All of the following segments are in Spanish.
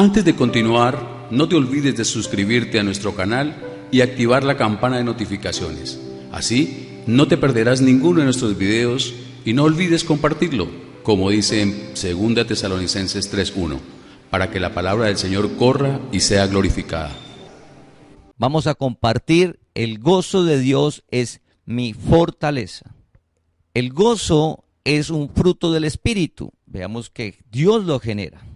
Antes de continuar, no te olvides de suscribirte a nuestro canal y activar la campana de notificaciones. Así, no te perderás ninguno de nuestros videos y no olvides compartirlo, como dice en 2 Tesalonicenses 3:1, para que la palabra del Señor corra y sea glorificada. Vamos a compartir: el gozo de Dios es mi fortaleza. El gozo es un fruto del Espíritu. Veamos que Dios lo genera,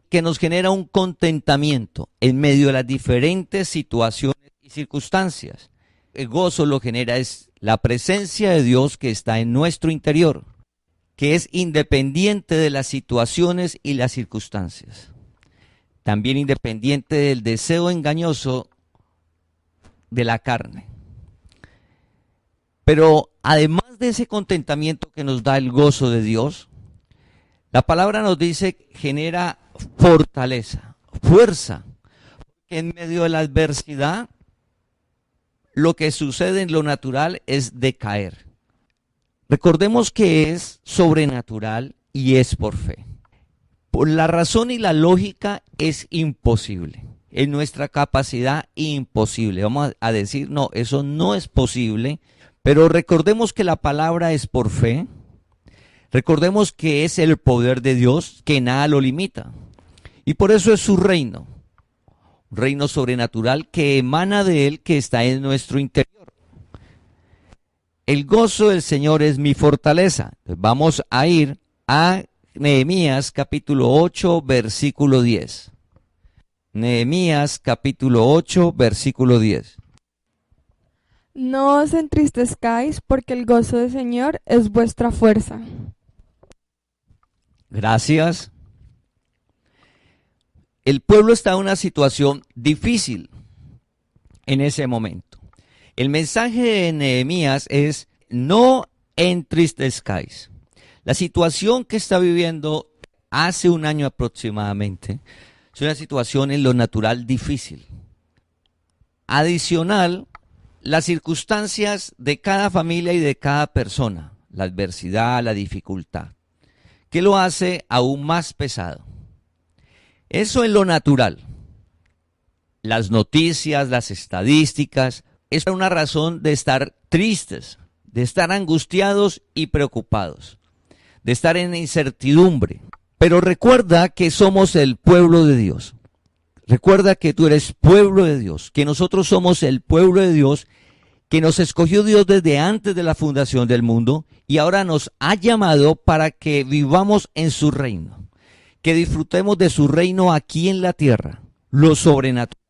que nos genera un contentamiento en medio de las diferentes situaciones y circunstancias. El gozo lo genera es la presencia de Dios que está en nuestro interior, que es independiente de las situaciones y las circunstancias. También independiente del deseo engañoso de la carne. Pero además de ese contentamiento que nos da el gozo de Dios, la palabra nos dice que genera fortaleza, fuerza. En medio de la adversidad, lo que sucede en lo natural es decaer. Recordemos que es sobrenatural y es por fe. Por la razón y la lógica es imposible. En nuestra capacidad, imposible. Vamos a decir, no, eso no es posible. Pero recordemos que la palabra es por fe. Recordemos que es el poder de Dios, que nada lo limita. Y por eso es su reino. Un reino sobrenatural que emana de Él, que está en nuestro interior. El gozo del Señor es mi fortaleza. Vamos a ir a Nehemías capítulo 8, versículo 10. Nehemías capítulo 8, versículo 10. No os entristezcáis, porque el gozo del Señor es vuestra fuerza. Gracias. El pueblo está en una situación difícil en ese momento. El mensaje de Nehemías es: no entristezcáis. La situación que está viviendo hace un año aproximadamente es una situación en lo natural difícil. Adicional, las circunstancias de cada familia y de cada persona, la adversidad, la dificultad, que lo hace aún más pesado. Eso en lo natural. Las noticias, las estadísticas, es una razón de estar tristes, de estar angustiados y preocupados, de estar en incertidumbre. Pero recuerda que somos el pueblo de Dios. Recuerda que tú eres pueblo de Dios, que nosotros somos el pueblo de Dios, que nos escogió Dios desde antes de la fundación del mundo y ahora nos ha llamado para que vivamos en su reino, que disfrutemos de su reino aquí en la tierra, lo sobrenatural.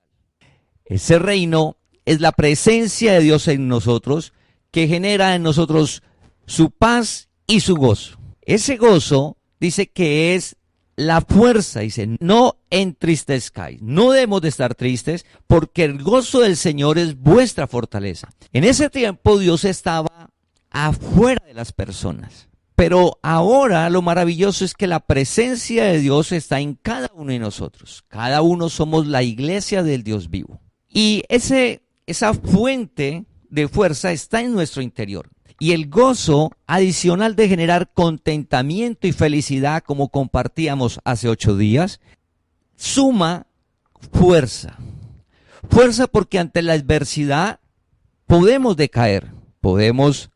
Ese reino es la presencia de Dios en nosotros, que genera en nosotros su paz y su gozo. Ese gozo dice que es la fuerza, dice: no entristezcáis. No debemos de estar tristes, porque el gozo del Señor es vuestra fortaleza. En ese tiempo Dios estaba afuera de las personas, pero ahora lo maravilloso es que la presencia de Dios está en cada uno de nosotros. Cada uno somos la iglesia del Dios vivo. Y esa fuente de fuerza está en nuestro interior. Y el gozo, adicional de generar contentamiento y felicidad, como compartíamos hace 8 días, suma fuerza. Fuerza porque ante la adversidad podemos decaer, podemos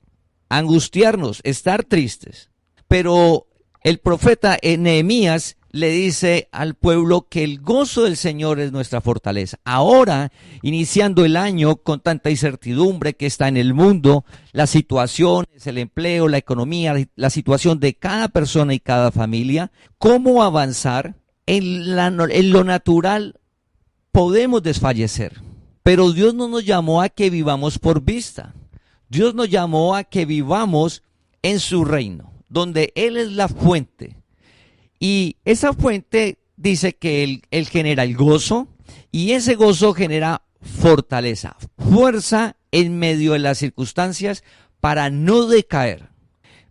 angustiarnos, estar tristes. Pero el profeta Nehemías le dice al pueblo que el gozo del Señor es nuestra fortaleza. Ahora, iniciando el año con tanta incertidumbre que está en el mundo, las situaciones, el empleo, la economía, la situación de cada persona y cada familia, ¿cómo avanzar? En lo natural podemos desfallecer, pero Dios no nos llamó a que vivamos por vista. Dios nos llamó a que vivamos en su reino, donde Él es la fuente. Y esa fuente dice que él genera el gozo, y ese gozo genera fortaleza, fuerza en medio de las circunstancias para no decaer.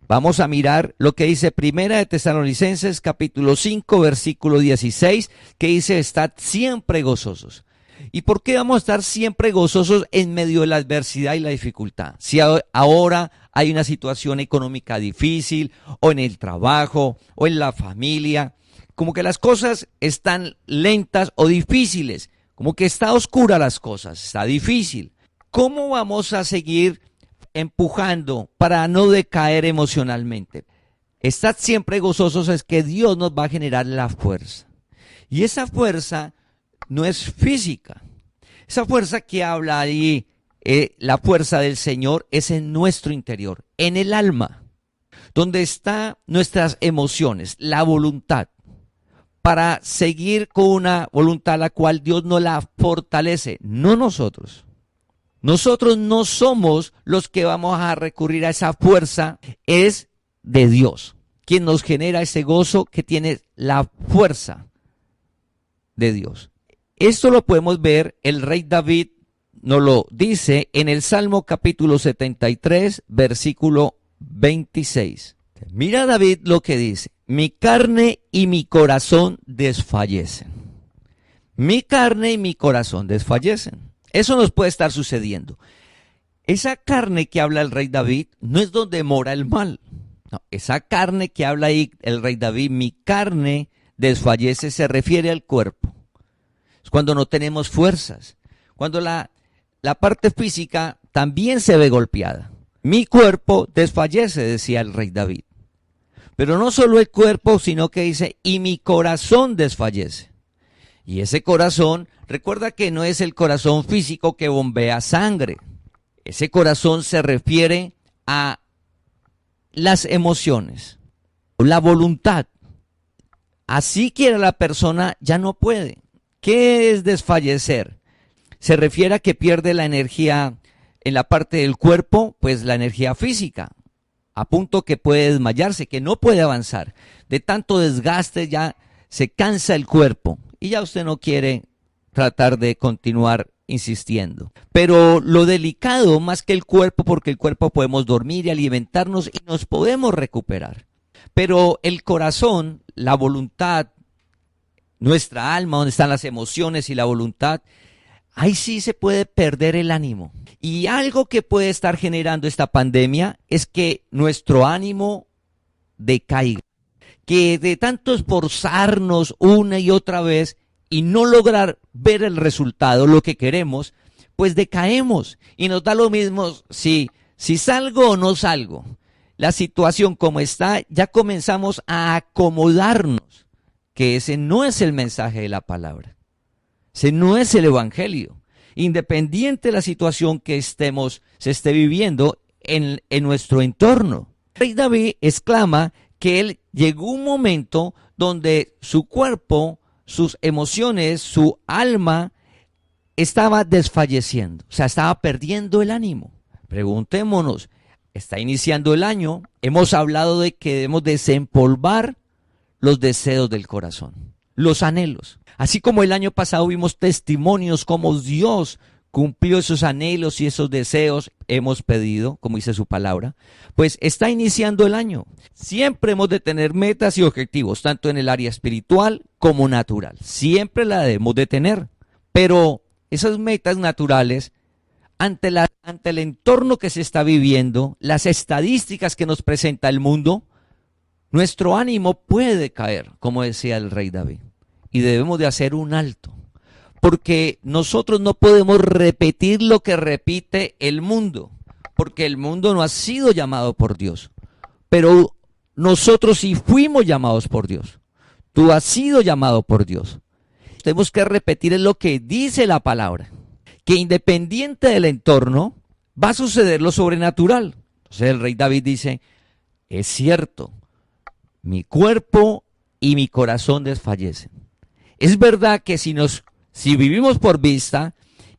Vamos a mirar lo que dice 1 Tesalonicenses capítulo 5 versículo 16, que dice: estad siempre gozosos. ¿Y por qué vamos a estar siempre gozosos en medio de la adversidad y la dificultad? Si ahora hay una situación económica difícil, o en el trabajo, o en la familia, como que las cosas están lentas o difíciles, como que está oscura las cosas, está difícil. ¿Cómo vamos a seguir empujando para no decaer emocionalmente? Estad siempre gozosos, es que Dios nos va a generar la fuerza. Y esa fuerza no es física. Esa fuerza que habla ahí, la fuerza del Señor, es en nuestro interior, en el alma, donde están nuestras emociones, la voluntad, para seguir con una voluntad a la cual Dios nos la fortalece, no nosotros. Nosotros no somos los que vamos a recurrir a esa fuerza, es de Dios, quien nos genera ese gozo que tiene la fuerza de Dios. Esto lo podemos ver, el rey David nos lo dice en el Salmo capítulo 73, versículo 26. Mira David lo que dice: mi carne y mi corazón desfallecen. Mi carne y mi corazón desfallecen. Eso nos puede estar sucediendo. Esa carne que habla el rey David no es donde mora el mal. No, esa carne que habla ahí el rey David, mi carne desfallece, se refiere al cuerpo. Es cuando no tenemos fuerzas, cuando la parte física también se ve golpeada. Mi cuerpo desfallece, decía el rey David. Pero no solo el cuerpo, sino que dice, y mi corazón desfallece. Y ese corazón, recuerda que no es el corazón físico que bombea sangre. Ese corazón se refiere a las emociones, la voluntad. Así quiera la persona, ya no puede. ¿Qué es desfallecer? Se refiere a que pierde la energía en la parte del cuerpo, pues la energía física, a punto que puede desmayarse, que no puede avanzar. De tanto desgaste ya se cansa el cuerpo y ya usted no quiere tratar de continuar insistiendo. Pero lo delicado, más que el cuerpo, porque el cuerpo podemos dormir y alimentarnos y nos podemos recuperar. Pero el corazón, la voluntad, nuestra alma, donde están las emociones y la voluntad, ahí sí se puede perder el ánimo. Y algo que puede estar generando esta pandemia es que nuestro ánimo decaiga. Que de tanto esforzarnos una y otra vez y no lograr ver el resultado, lo que queremos, pues decaemos. Y nos da lo mismo si salgo o no salgo. La situación como está, ya comenzamos a acomodarnos, que ese no es el mensaje de la palabra. Ese no es el evangelio. Independiente de la situación que se esté viviendo en nuestro entorno. El rey David exclama que él llegó un momento donde su cuerpo, sus emociones, su alma estaba desfalleciendo. O sea, estaba perdiendo el ánimo. Preguntémonos, está iniciando el año, hemos hablado de que debemos desempolvar los deseos del corazón, los anhelos. Así como el año pasado vimos testimonios como Dios cumplió esos anhelos y esos deseos hemos pedido, como dice su palabra, pues está iniciando el año. Siempre hemos de tener metas y objetivos, tanto en el área espiritual como natural. Siempre la debemos de tener, pero esas metas naturales, ante el entorno que se está viviendo, las estadísticas que nos presenta el mundo, nuestro ánimo puede caer, como decía el rey David. Y debemos de hacer un alto, porque nosotros no podemos repetir lo que repite el mundo, porque el mundo no ha sido llamado por Dios, pero nosotros sí fuimos llamados por Dios. Tú has sido llamado por Dios. Tenemos que repetir lo que dice la palabra, que independiente del entorno va a suceder lo sobrenatural. Entonces el rey David dice, es cierto, mi cuerpo y mi corazón desfallecen. Es verdad que si vivimos por vista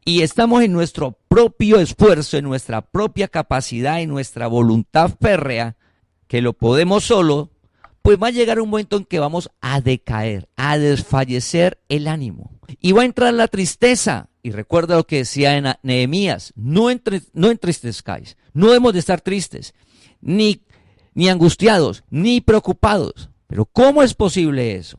y estamos en nuestro propio esfuerzo, en nuestra propia capacidad, en nuestra voluntad férrea, que lo podemos solo, pues va a llegar un momento en que vamos a decaer, a desfallecer el ánimo. Y va a entrar la tristeza. Y recuerda lo que decía en Nehemías, no entristezcáis, no debemos de estar tristes, ni angustiados, ni preocupados. Pero ¿cómo es posible eso?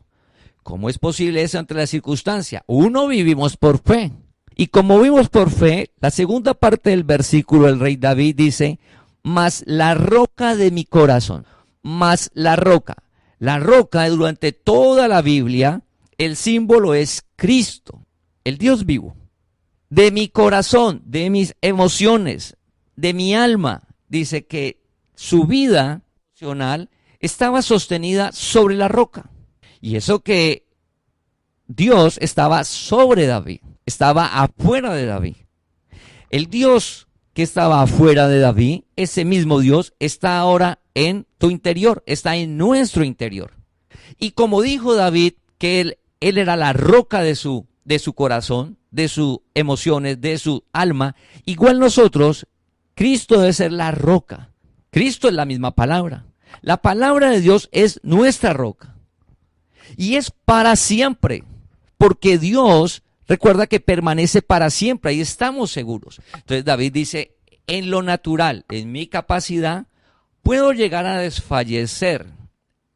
¿Cómo es posible eso ante la circunstancia? Uno, vivimos por fe. Y como vivimos por fe, la segunda parte del versículo, el rey David dice, mas la roca de mi corazón, mas la roca. La roca, durante toda la Biblia, el símbolo es Cristo, el Dios vivo. De mi corazón, de mis emociones, de mi alma, dice que su vida emocional estaba sostenida sobre la roca. Y eso que Dios estaba sobre David, estaba afuera de David. El Dios que estaba afuera de David, ese mismo Dios está ahora en tu interior, está en nuestro interior. Y como dijo David, que él era la roca de su corazón, de sus emociones, de su alma, igual nosotros, Cristo debe ser la roca. Cristo es la misma palabra. La palabra de Dios es nuestra roca. Y es para siempre, porque Dios, recuerda que permanece para siempre, ahí estamos seguros. Entonces David dice, en lo natural, en mi capacidad, puedo llegar a desfallecer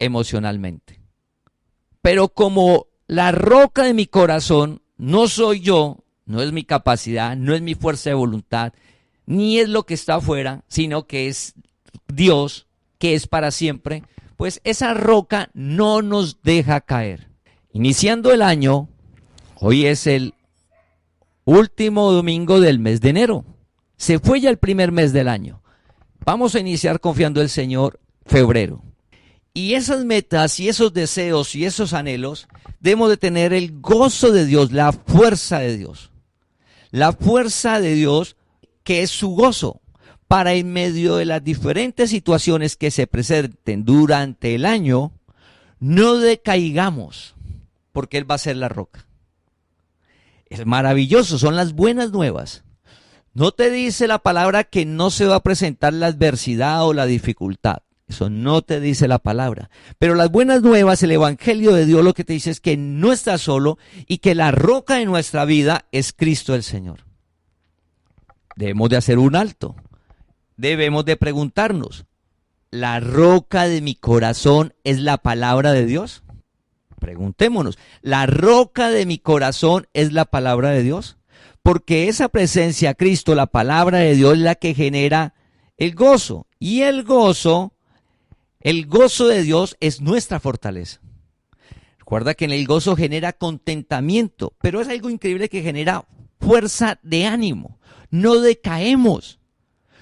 emocionalmente. Pero como la roca de mi corazón no soy yo, no es mi capacidad, no es mi fuerza de voluntad, ni es lo que está afuera, sino que es Dios, que es para siempre, pues esa roca no nos deja caer. Iniciando el año, hoy es el último domingo del mes de enero. Se fue ya el primer mes del año. Vamos a iniciar confiando en el Señor febrero. Y esas metas y esos deseos y esos anhelos, debemos de tener el gozo de Dios, la fuerza de Dios. La fuerza de Dios que es su gozo para en medio de las diferentes situaciones que se presenten durante el año, no decaigamos, porque Él va a ser la roca. Es maravilloso, son las buenas nuevas. No te dice la palabra que no se va a presentar la adversidad o la dificultad. Eso no te dice la palabra. Pero las buenas nuevas, el evangelio de Dios, lo que te dice es que no estás solo y que la roca de nuestra vida es Cristo el Señor. Debemos de hacer un alto. Debemos de preguntarnos, ¿la roca de mi corazón es la palabra de Dios? Preguntémonos, ¿la roca de mi corazón es la palabra de Dios? Porque esa presencia, Cristo, la palabra de Dios, es la que genera el gozo. Y el gozo de Dios es nuestra fortaleza. Recuerda que en el gozo genera contentamiento, pero es algo increíble que genera fuerza de ánimo. No decaemos,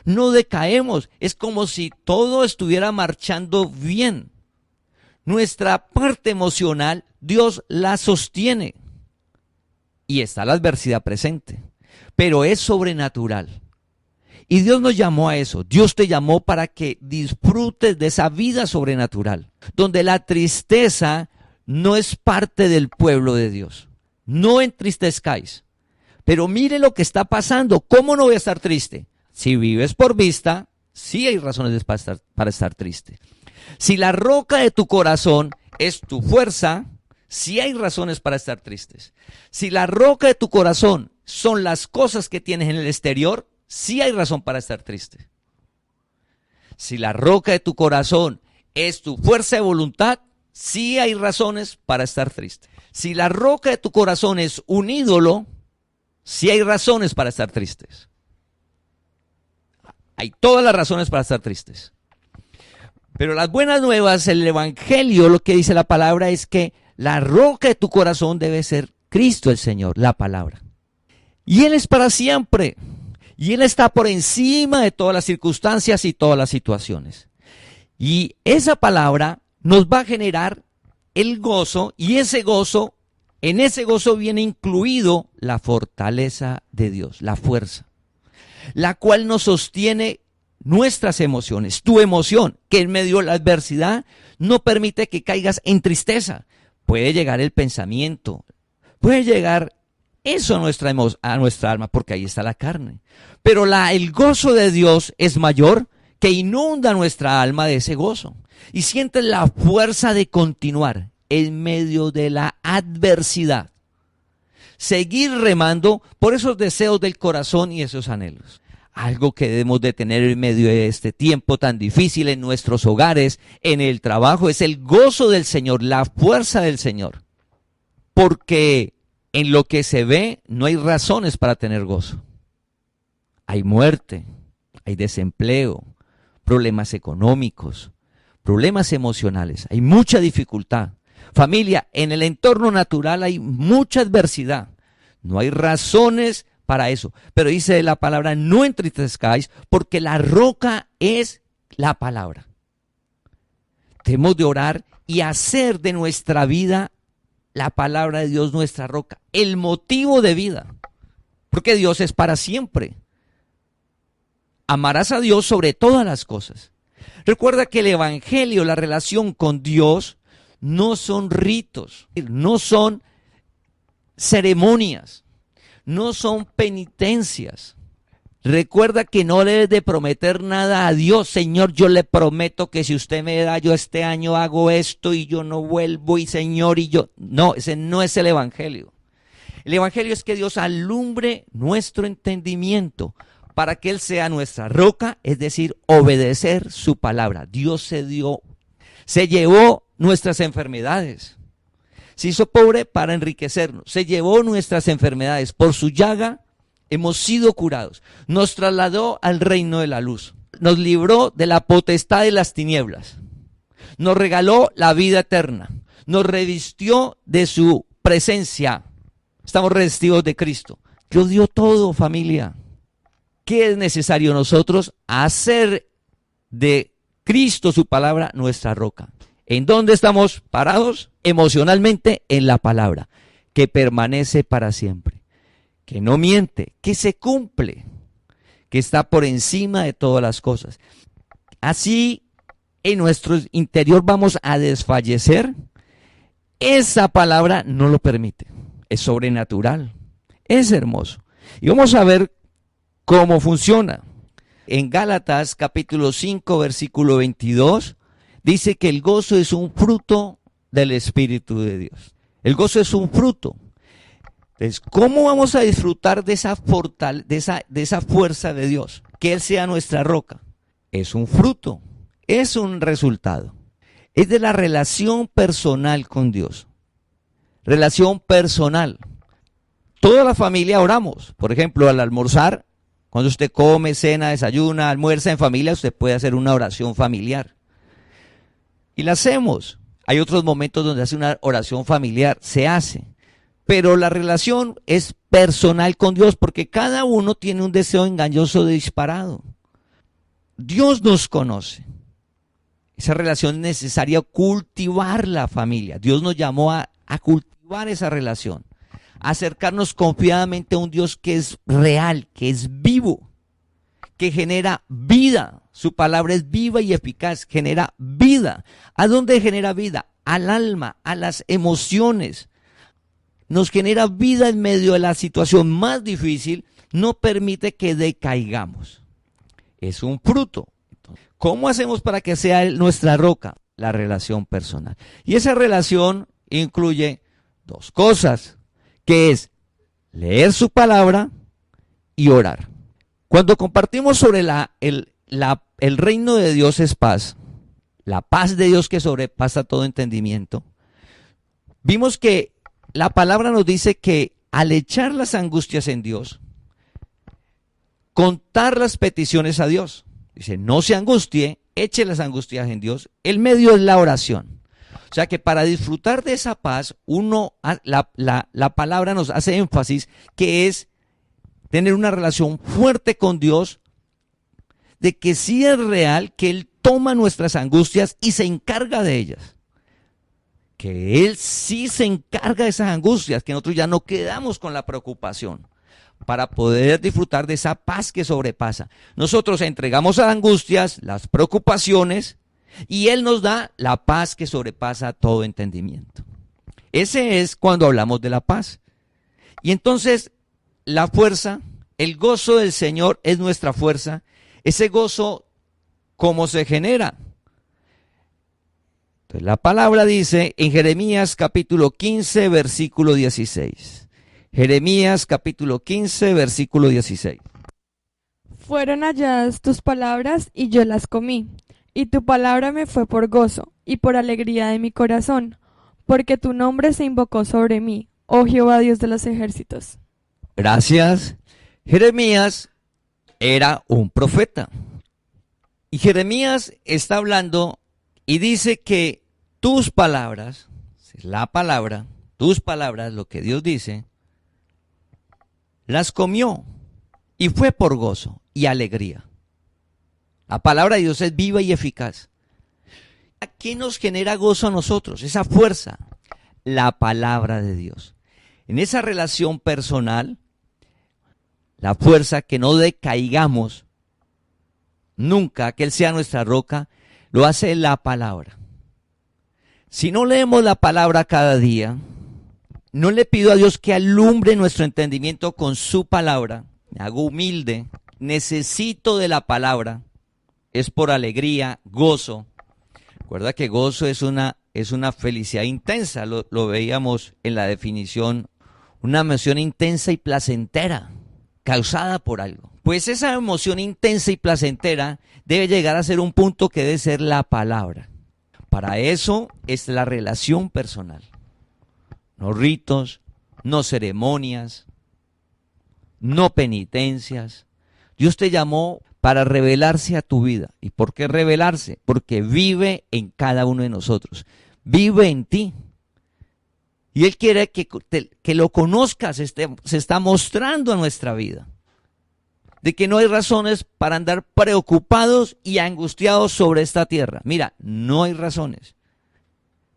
no decaemos. Es como si todo estuviera marchando bien. Nuestra parte emocional, Dios la sostiene. Y está la adversidad presente, pero es sobrenatural. Y Dios nos llamó a eso. Dios te llamó para que disfrutes de esa vida sobrenatural, donde la tristeza no es parte del pueblo de Dios. No entristezcáis. Pero mire lo que está pasando. ¿Cómo no voy a estar triste? Si vives por vista, sí hay razones para estar triste. Si la roca de tu corazón es tu fuerza, sí hay razones para estar tristes. Si la roca de tu corazón son las cosas que tienes en el exterior, sí hay razón para estar triste. Si la roca de tu corazón es tu fuerza de voluntad, sí hay razones para estar triste. Si la roca de tu corazón es un ídolo, sí hay razones para estar tristes. Hay todas las razones para estar tristes. Pero las buenas nuevas, el evangelio, lo que dice la palabra es que la roca de tu corazón debe ser Cristo el Señor, la palabra. Y Él es para siempre. Y Él está por encima de todas las circunstancias y todas las situaciones. Y esa palabra nos va a generar el gozo, y ese gozo, en ese gozo viene incluido la fortaleza de Dios, la fuerza, la cual nos sostiene nuestras emociones, tu emoción, que en medio de la adversidad no permite que caigas en tristeza. Puede llegar el pensamiento, puede llegar eso a nuestra alma, porque ahí está la carne. Pero el gozo de Dios es mayor, que inunda nuestra alma de ese gozo. Y sientes la fuerza de continuar en medio de la adversidad. Seguir remando por esos deseos del corazón y esos anhelos. Algo que debemos de tener en medio de este tiempo tan difícil en nuestros hogares, en el trabajo, es el gozo del Señor, la fuerza del Señor. Porque en lo que se ve no hay razones para tener gozo. Hay muerte, hay desempleo, problemas económicos, problemas emocionales, hay mucha dificultad. Familia, en el entorno natural hay mucha adversidad. No hay razones para eso. Pero dice la palabra, no entristezcáis, porque la roca es la palabra. Tenemos de orar y hacer de nuestra vida la palabra de Dios nuestra roca, el motivo de vida. Porque Dios es para siempre. Amarás a Dios sobre todas las cosas. Recuerda que el evangelio, la relación con Dios, no son ritos, no son ceremonias, no son penitencias. Recuerda que no debes de prometer nada a Dios. Señor, yo le prometo que si usted me da, yo este año hago esto y yo no vuelvo y Señor y yo. No, ese no es el evangelio. El evangelio es que Dios alumbre nuestro entendimiento para que Él sea nuestra roca, es decir, obedecer su palabra. Dios se llevó nuestras enfermedades. Se hizo pobre para enriquecernos. Se llevó nuestras enfermedades. Por su llaga hemos sido curados. Nos trasladó al reino de la luz. Nos libró de la potestad de las tinieblas. Nos regaló la vida eterna. Nos revistió de su presencia. Estamos revestidos de Cristo. Dios dio todo, familia. ¿Qué es necesario nosotros? Hacer de Cristo su palabra nuestra roca. ¿En dónde estamos parados? Emocionalmente en la palabra, que permanece para siempre, que no miente, que se cumple, que está por encima de todas las cosas. Así en nuestro interior vamos a desfallecer. Esa palabra no lo permite. Es sobrenatural, es hermoso. Y vamos a ver cómo funciona. En Gálatas capítulo 5 versículo 22 dice que el gozo es un fruto del Espíritu de Dios. El gozo es un fruto. Entonces, ¿cómo vamos a disfrutar de esa fuerza de Dios? Que Él sea nuestra roca. Es un fruto, es un resultado. Es de la relación personal con Dios. Relación personal. Toda la familia oramos. Por ejemplo, al almorzar, cuando usted come, cena, desayuna, almuerza en familia, usted puede hacer una oración familiar. Y la hacemos. Hay otros momentos donde hace una oración familiar, se hace. Pero la relación es personal con Dios porque cada uno tiene un deseo engañoso disparado. Dios nos conoce. Esa relación es necesaria cultivar la familia. Dios nos llamó a cultivar esa relación. A acercarnos confiadamente a un Dios que es real, que es vivo, que genera vida. Su palabra es viva y eficaz, genera vida. ¿A dónde genera vida? Al alma, a las emociones. Nos genera vida en medio de la situación más difícil, no permite que decaigamos. Es un fruto. ¿Cómo hacemos para que sea nuestra roca? La relación personal. Y esa relación incluye dos cosas, que es leer su palabra y orar. Cuando compartimos sobre el reino de Dios es paz, la paz de Dios que sobrepasa todo entendimiento, vimos que la palabra nos dice que al echar las angustias en Dios, contar las peticiones a Dios, dice, no se angustie, eche las angustias en Dios, el medio es la oración. O sea que para disfrutar de esa paz, la palabra nos hace énfasis que es tener una relación fuerte con Dios, de que sí es real, que Él toma nuestras angustias y se encarga de ellas. Que Él sí se encarga de esas angustias, que nosotros ya no quedamos con la preocupación para poder disfrutar de esa paz que sobrepasa. Nosotros entregamos las angustias, las preocupaciones, y Él nos da la paz que sobrepasa todo entendimiento. Ese es cuando hablamos de la paz. Y entonces la fuerza, el gozo del Señor es nuestra fuerza. Ese gozo, ¿cómo se genera? Entonces, la palabra dice en Jeremías capítulo 15, versículo 16. Jeremías capítulo 15, versículo 16. Fueron halladas tus palabras y yo las comí, y tu palabra me fue por gozo y por alegría de mi corazón, porque tu nombre se invocó sobre mí, oh Jehová Dios de los ejércitos. Gracias. Jeremías era un profeta. Y Jeremías está hablando Y dice que tus palabras, la palabra, tus palabras, lo que Dios dice, las comió y fue por gozo y alegría. La palabra de Dios es viva y eficaz. ¿Qué nos genera gozo a nosotros? Esa fuerza, la palabra de Dios. En esa relación personal, la fuerza, que no decaigamos nunca, que Él sea nuestra roca, lo hace la palabra. Si no leemos la palabra cada día, no le pido a Dios que alumbre nuestro entendimiento con su palabra, me hago humilde, necesito de la palabra, es por alegría, gozo. Recuerda que gozo es una felicidad intensa, lo veíamos en la definición, una emoción intensa y placentera, causada por algo. Pues esa emoción intensa y placentera debe llegar a ser un punto que debe ser la palabra. Para eso es la relación personal. No ritos, no ceremonias, no penitencias. Dios te llamó para revelarse a tu vida. ¿Y por qué revelarse? Porque vive en cada uno de nosotros. Vive en ti. Y Él quiere que lo conozcas, se está mostrando en nuestra vida. De que no hay razones para andar preocupados y angustiados sobre esta tierra. Mira, no hay razones.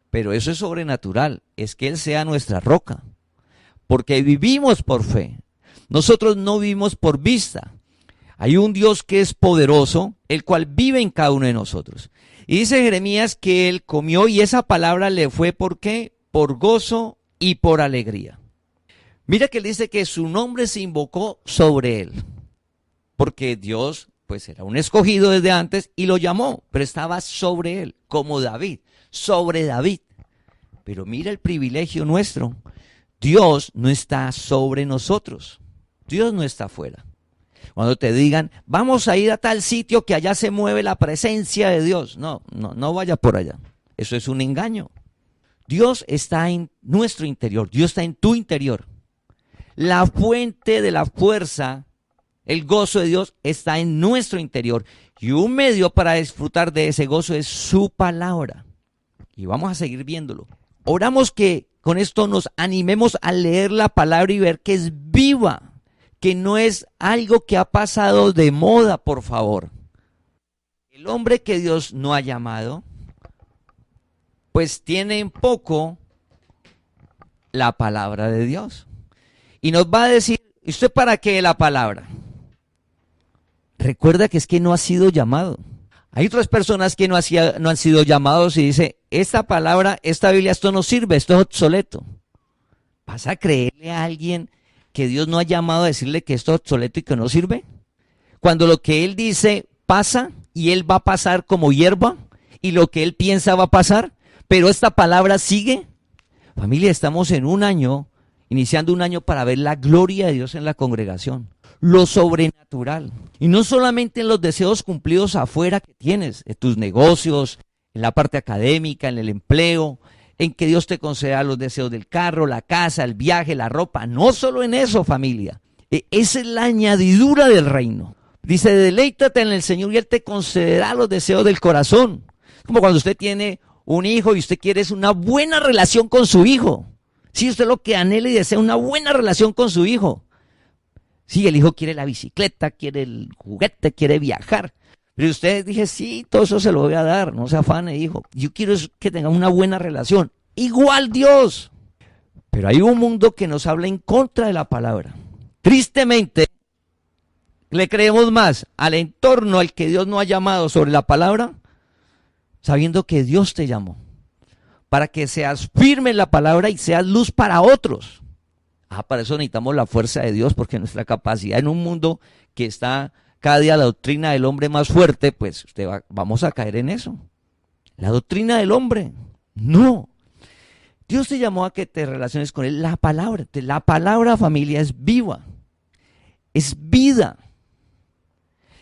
Pero eso es sobrenatural, es que Él sea nuestra roca. Porque vivimos por fe. Nosotros no vivimos por vista. Hay un Dios que es poderoso, el cual vive en cada uno de nosotros. Y dice Jeremías que Él comió y esa palabra le fue, ¿por qué? Por gozo y por alegría. Mira que Él dice que su nombre se invocó sobre Él. Porque Dios, pues era un escogido desde antes y lo llamó, pero estaba sobre Él, como David, sobre David. Pero mira el privilegio nuestro. Dios no está sobre nosotros. Dios no está afuera. Cuando te digan, vamos a ir a tal sitio que allá se mueve la presencia de Dios. No vaya por allá. Eso es un engaño. Dios está en nuestro interior. Dios está en tu interior. La fuente de la fuerza, el gozo de Dios está en nuestro interior. Y un medio para disfrutar de ese gozo es su palabra. Y vamos a seguir viéndolo. Oramos que con esto nos animemos a leer la palabra y ver que es viva, que no es algo que ha pasado de moda, por favor. El hombre que Dios no ha llamado, pues tiene en poco la palabra de Dios. Y nos va a decir, ¿y usted para qué la palabra? Recuerda que es que no ha sido llamado. Hay otras personas que no han sido llamados y dice, esta palabra, esta Biblia, esto no sirve, esto es obsoleto. ¿Vas a creerle a alguien que Dios no ha llamado a decirle que esto es obsoleto y que no sirve? Cuando lo que Él dice pasa y Él va a pasar como hierba y lo que Él piensa va a pasar, pero esta palabra sigue. Familia, estamos en un año, iniciando un año para ver la gloria de Dios en la congregación. Lo sobrenatural. Y no solamente en los deseos cumplidos afuera que tienes, en tus negocios, en la parte académica, en el empleo, en que Dios te conceda los deseos del carro, la casa, el viaje, la ropa. No solo en eso, familia. Esa es la añadidura del reino. Dice, deleítate en el Señor y Él te concederá los deseos del corazón. Como cuando usted tiene un hijo y usted quiere una buena relación con su hijo. Si usted lo que anhela y desea una buena relación con su hijo. Sí, el hijo quiere la bicicleta, quiere el juguete, quiere viajar. Pero usted dije, sí, todo eso se lo voy a dar, no se afane, hijo. Yo quiero que tenga una buena relación. Igual Dios. Pero hay un mundo que nos habla en contra de la palabra. Tristemente, le creemos más al entorno al que Dios no ha llamado sobre la palabra, sabiendo que Dios te llamó. Para que seas firme en la palabra y seas luz para otros. Para eso necesitamos la fuerza de Dios, porque nuestra capacidad en un mundo que está cada día la doctrina del hombre más fuerte, pues vamos a caer en eso. La doctrina del hombre, no. Dios te llamó a que te relaciones con Él. La palabra, familia, es viva, es vida.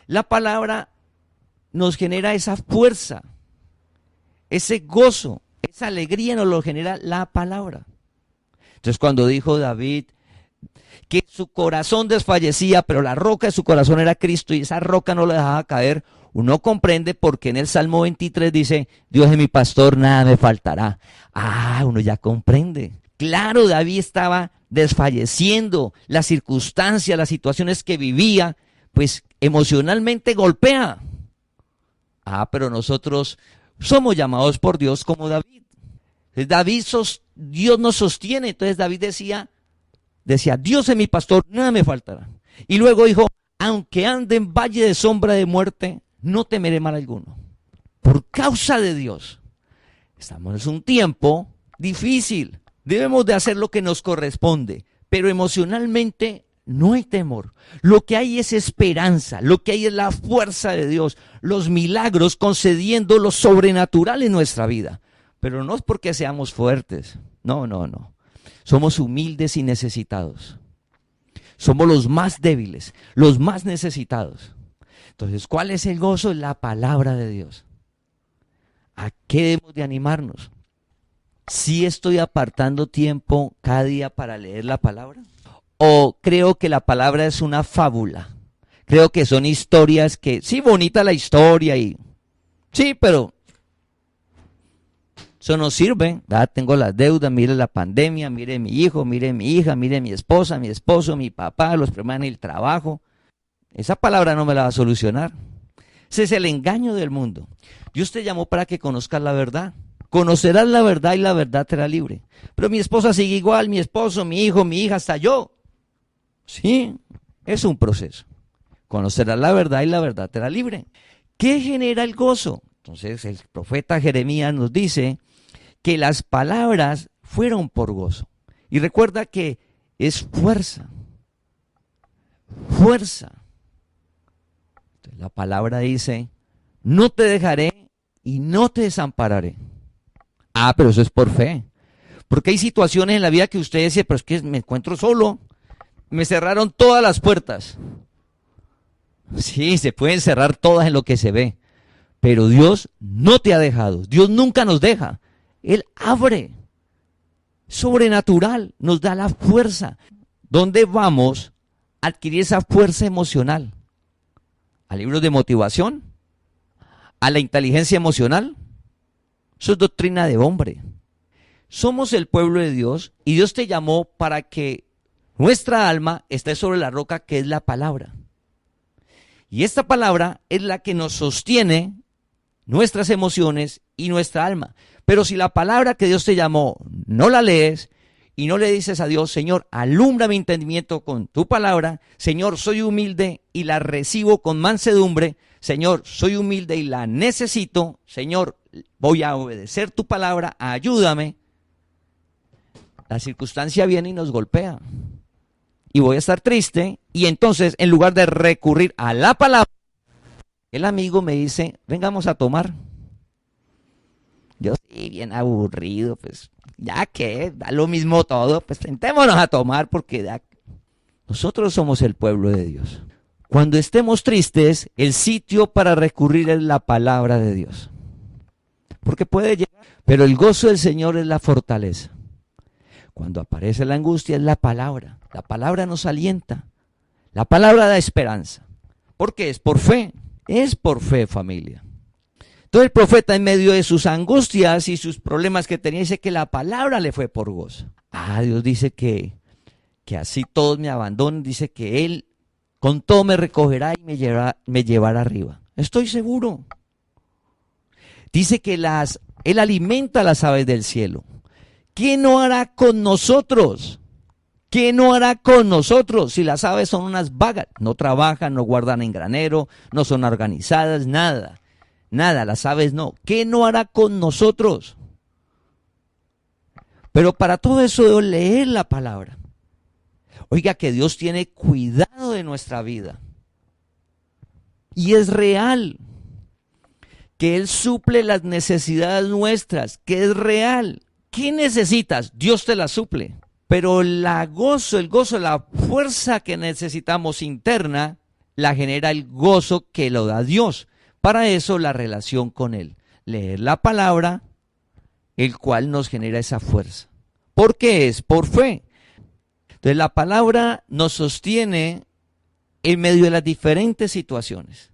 La palabra nos genera esa fuerza, ese gozo, esa alegría nos lo genera la palabra. Entonces cuando dijo David que su corazón desfallecía, pero la roca de su corazón era Cristo y esa roca no le dejaba caer, Uno comprende por qué en el Salmo 23 dice, Dios es mi pastor, nada me faltará. Ah, uno ya comprende. Claro, David estaba desfalleciendo, las circunstancias, las situaciones que vivía, pues emocionalmente golpea. Ah, pero nosotros somos llamados por Dios como David. Dios nos sostiene. Entonces David decía, Dios es mi pastor, nada me faltará. Y luego dijo, aunque ande en valle de sombra de muerte, no temeré mal alguno. Por causa de Dios. Estamos en un tiempo difícil. Debemos de hacer lo que nos corresponde, pero emocionalmente no hay temor. Lo que hay es esperanza, lo que hay es la fuerza de Dios, los milagros concediendo lo sobrenatural en nuestra vida. Pero no es porque seamos fuertes, no. Somos humildes y necesitados. Somos los más débiles, los más necesitados. Entonces, ¿cuál es el gozo? La palabra de Dios. ¿A qué debemos de animarnos? ¿Sí estoy apartando tiempo cada día para leer la palabra? ¿O creo que la palabra es una fábula? Creo que son historias que, sí, bonita la historia y sí, pero eso no sirve. Tengo las deudas, mire la pandemia, mire mi hijo, mire mi hija, mire mi esposa, mi esposo, mi papá, los problemas en el trabajo. Esa palabra no me la va a solucionar. Ese es el engaño del mundo. Dios te llamó para que conozcas la verdad. Conocerás la verdad y la verdad te hará libre. Pero mi esposa sigue igual, mi esposo, mi hijo, mi hija, hasta yo. Sí, es un proceso. Conocerás la verdad y la verdad te hará libre. ¿Qué genera el gozo? Entonces el profeta Jeremías nos dice que las palabras fueron por gozo. Y recuerda que es fuerza. Fuerza. Entonces, la palabra dice, no te dejaré y no te desampararé. Ah, pero eso es por fe. Porque hay situaciones en la vida que usted dice, pero es que me encuentro solo. Me cerraron todas las puertas. Sí, se pueden cerrar todas en lo que se ve. Pero Dios no te ha dejado. Dios nunca nos deja. Él abre. Sobrenatural. Nos da la fuerza. ¿Dónde vamos a adquirir esa fuerza emocional? ¿A libros de motivación? ¿A la inteligencia emocional? Eso es doctrina de hombre. Somos el pueblo de Dios y Dios te llamó para que nuestra alma esté sobre la roca que es la palabra. Y esta palabra es la que nos sostiene nuestras emociones y nuestra alma. Pero si la palabra que Dios te llamó no la lees y no le dices a Dios, Señor, alumbra mi entendimiento con tu palabra, Señor, soy humilde y la recibo con mansedumbre, Señor, soy humilde y la necesito, Señor, voy a obedecer tu palabra, ayúdame. La circunstancia viene y nos golpea. Y voy a estar triste y entonces en lugar de recurrir a la palabra, el amigo me dice, vengamos a tomar. Yo sí, bien aburrido, pues ya que da lo mismo todo, pues sentémonos a tomar porque nosotros somos el pueblo de Dios. Cuando estemos tristes, el sitio para recurrir es la palabra de Dios. Porque puede llegar, pero el gozo del Señor es la fortaleza. Cuando aparece la angustia es la palabra. La palabra nos alienta. La palabra da esperanza. ¿Por qué? Es por fe. Es por fe, familia. Entonces el profeta en medio de sus angustias y sus problemas que tenía dice que la palabra le fue por gozo. Dios dice que así todos me abandonen. Dice que Él con todo me recogerá y me llevará arriba. Estoy seguro. Dice que Él alimenta a las aves del cielo. ¿Qué no hará con nosotros? ¿Qué no hará con nosotros si las aves son unas vagas? No trabajan, no guardan en granero, no son organizadas, nada. Nada, las aves no. ¿Qué no hará con nosotros? Pero para todo eso debo leer la palabra. Oiga, que Dios tiene cuidado de nuestra vida. Y es real. Que Él suple las necesidades nuestras, que es real. ¿Qué necesitas? Dios te la suple. Pero el gozo, la fuerza que necesitamos interna, la genera el gozo que lo da Dios. Para eso la relación con Él. Leer la palabra, el cual nos genera esa fuerza. ¿Por qué? Es por fe. Entonces la palabra nos sostiene en medio de las diferentes situaciones.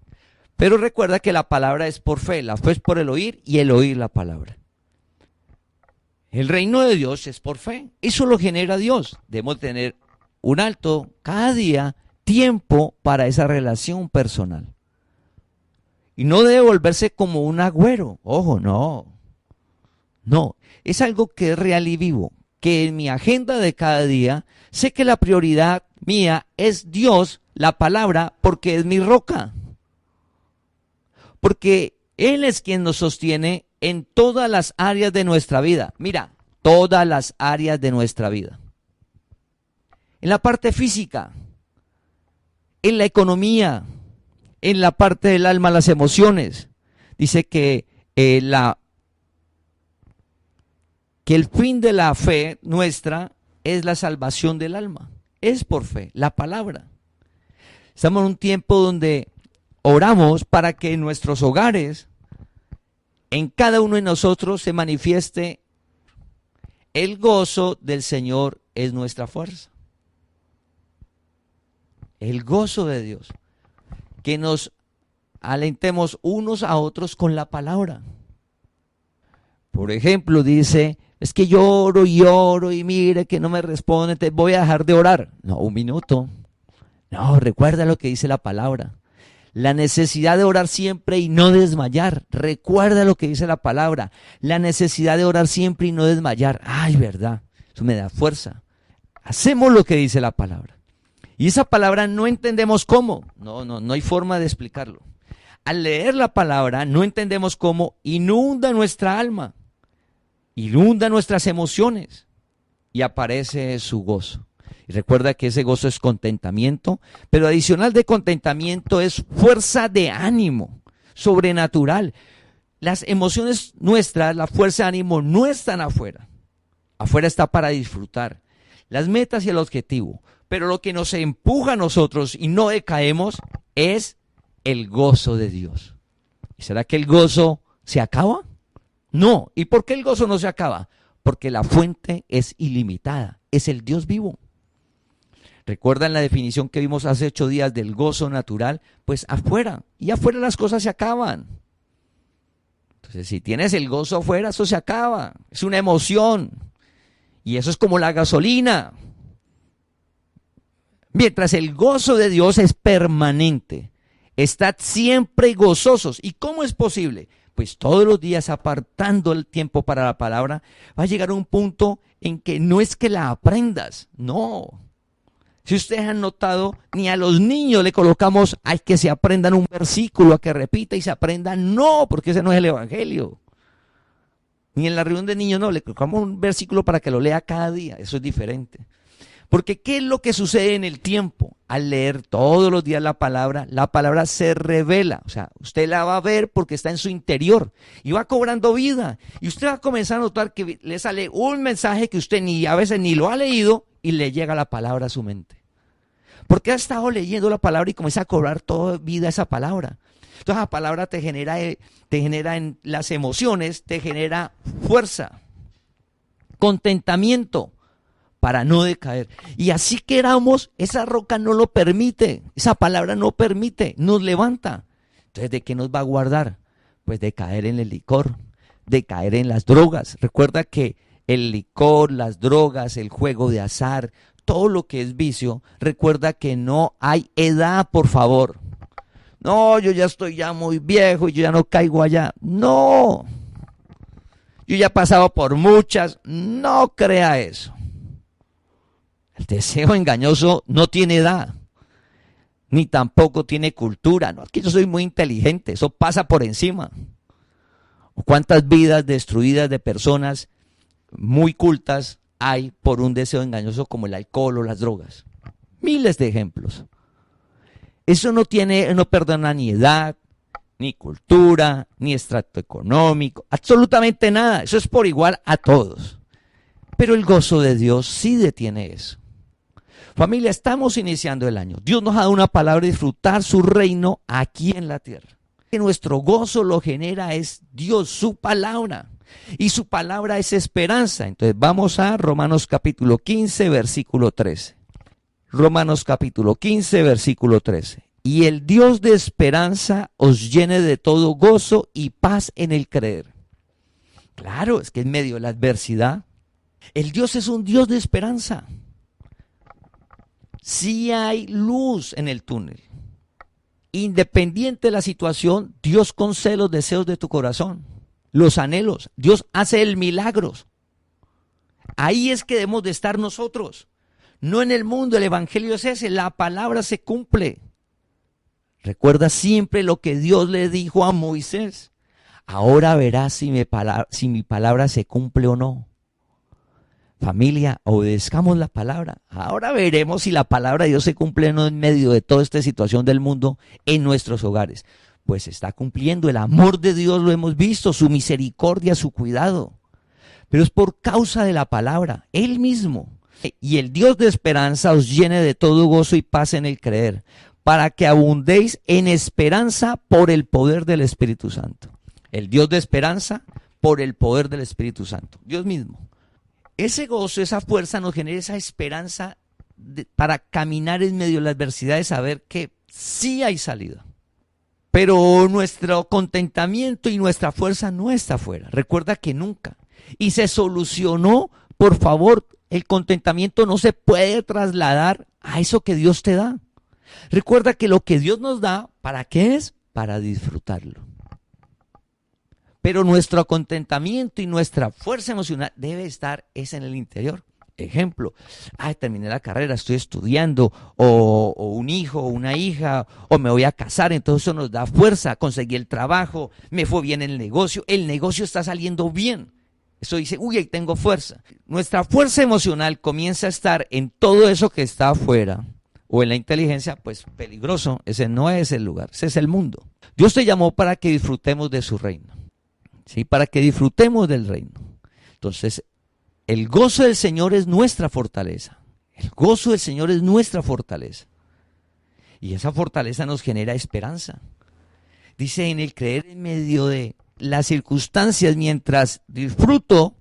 Pero recuerda que la palabra es por fe, la fe es por el oír y el oír la palabra. El reino de Dios es por fe, eso lo genera Dios. Debemos tener un alto cada día tiempo para esa relación personal. Y no debe volverse como un agüero, ojo, no, es algo que es real y vivo, que en mi agenda de cada día sé que la prioridad mía es Dios, la palabra, porque es mi roca. Porque Él es quien nos sostiene en todas las áreas de nuestra vida. Mira, todas las áreas de nuestra vida. En la parte física, en la economía, en la parte del alma, las emociones. Dice que el fin de la fe nuestra es la salvación del alma. Es por fe, la palabra. Estamos en un tiempo donde oramos para que en nuestros hogares, en cada uno de nosotros se manifieste el gozo del Señor es nuestra fuerza. El gozo de Dios. Que nos alentemos unos a otros con la palabra. Por ejemplo, dice, es que lloro y mire que no me responde, te voy a dejar de orar. No, un minuto. No, recuerda lo que dice la palabra. La necesidad de orar siempre y no desmayar. Recuerda lo que dice la palabra. La necesidad de orar siempre y no desmayar. Ay, verdad. Eso me da fuerza. Hacemos lo que dice la palabra. Y esa palabra no entendemos cómo. No hay forma de explicarlo. Al leer la palabra no entendemos cómo inunda nuestra alma. Inunda nuestras emociones. Y aparece su gozo. Y recuerda que ese gozo es contentamiento, pero adicional de contentamiento es fuerza de ánimo, sobrenatural. Las emociones nuestras, la fuerza de ánimo no están afuera. Afuera está para disfrutar. Las metas y el objetivo. Pero lo que nos empuja a nosotros y no decaemos es el gozo de Dios. ¿Y será que el gozo se acaba? No. ¿Y por qué el gozo no se acaba? Porque la fuente es ilimitada, es el Dios vivo. ¿Recuerdan la definición que vimos hace 8 días del gozo natural? Pues afuera, y afuera las cosas se acaban. Entonces, si tienes el gozo afuera, eso se acaba. Es una emoción. Y eso es como la gasolina. Mientras el gozo de Dios es permanente. Estad siempre gozosos. ¿Y cómo es posible? Pues todos los días apartando el tiempo para la palabra, va a llegar a un punto en que no es que la aprendas, no. Si ustedes han notado, ni a los niños le colocamos a que se aprendan un versículo, a que repita y se aprendan. No, porque ese no es el evangelio. Ni en la reunión de niños, no, le colocamos un versículo para que lo lea cada día. Eso es diferente. Porque ¿qué es lo que sucede en el tiempo? Al leer todos los días la palabra se revela. O sea, usted la va a ver porque está en su interior y va cobrando vida. Y usted va a comenzar a notar que le sale un mensaje que usted a veces ni lo ha leído y le llega la palabra a su mente. Porque ha estado leyendo la palabra y comienza a cobrar toda vida esa palabra. Entonces la palabra te genera en las emociones, te genera fuerza, contentamiento para no decaer. Y así queramos, esa roca no lo permite, esa palabra no permite, nos levanta. Entonces, ¿de qué nos va a guardar? Pues de caer en el licor, de caer en las drogas. Recuerda que el licor, las drogas, el juego de azar, todo lo que es vicio, recuerda que no hay edad, por favor. No, yo ya estoy ya muy viejo y yo ya no caigo allá. No. Yo ya he pasado por muchas. No crea eso. El deseo engañoso no tiene edad. Ni tampoco tiene cultura. No, es que yo soy muy inteligente. Eso pasa por encima. ¿Cuántas vidas destruidas de personas muy cultas hay por un deseo engañoso como el alcohol o las drogas? Miles de ejemplos. Eso no perdona ni edad, ni cultura, ni estrato económico, absolutamente nada. Eso es por igual a todos. Pero el gozo de Dios sí detiene eso. Familia, estamos iniciando el año. Dios nos ha dado una palabra de disfrutar su reino aquí en la tierra. Que nuestro gozo lo genera es Dios, su palabra. Y su palabra es esperanza. Entonces vamos a Romanos capítulo 15, versículo 13. Romanos capítulo 15, versículo 13. Y el Dios de esperanza os llene de todo gozo y paz en el creer. Claro, es que en medio de la adversidad, el Dios es un Dios de esperanza. Sí hay luz en el túnel. Independiente de la situación, Dios concede los deseos de tu corazón, los anhelos. Dios hace el milagros. Ahí es que debemos de estar nosotros. No en el mundo, el evangelio es ese, la palabra se cumple. Recuerda siempre lo que Dios le dijo a Moisés. Ahora verás si mi palabra se cumple o no. Familia, obedezcamos la palabra. Ahora veremos si la palabra de Dios se cumple o no en medio de toda esta situación del mundo en nuestros hogares. Pues se está cumpliendo, el amor de Dios lo hemos visto, su misericordia, su cuidado. Pero es por causa de la palabra, Él mismo. Y el Dios de esperanza os llene de todo gozo y paz en el creer, para que abundéis en esperanza por el poder del Espíritu Santo. El Dios de esperanza por el poder del Espíritu Santo, Dios mismo. Ese gozo, esa fuerza nos genera esa esperanza para caminar en medio de la adversidad, de saber que sí hay salida. Pero nuestro contentamiento y nuestra fuerza no está afuera. Recuerda que nunca. Y se solucionó, por favor, el contentamiento no se puede trasladar a eso que Dios te da. Recuerda que lo que Dios nos da, ¿para qué es? Para disfrutarlo. Pero nuestro contentamiento y nuestra fuerza emocional debe estar en el interior. Ejemplo, terminé la carrera, estoy estudiando, o un hijo, o una hija, o me voy a casar, entonces eso nos da fuerza, conseguí el trabajo, me fue bien el negocio está saliendo bien. Eso dice, uy, ahí tengo fuerza. Nuestra fuerza emocional comienza a estar en todo eso que está afuera, o en la inteligencia, pues peligroso, ese no es el lugar, ese es el mundo. Dios te llamó para que disfrutemos de su reino, ¿sí? Para que disfrutemos del reino. Entonces, el gozo del Señor es nuestra fortaleza. El gozo del Señor es nuestra fortaleza. Y esa fortaleza nos genera esperanza. Dice, en el creer en medio de las circunstancias, mientras disfruto,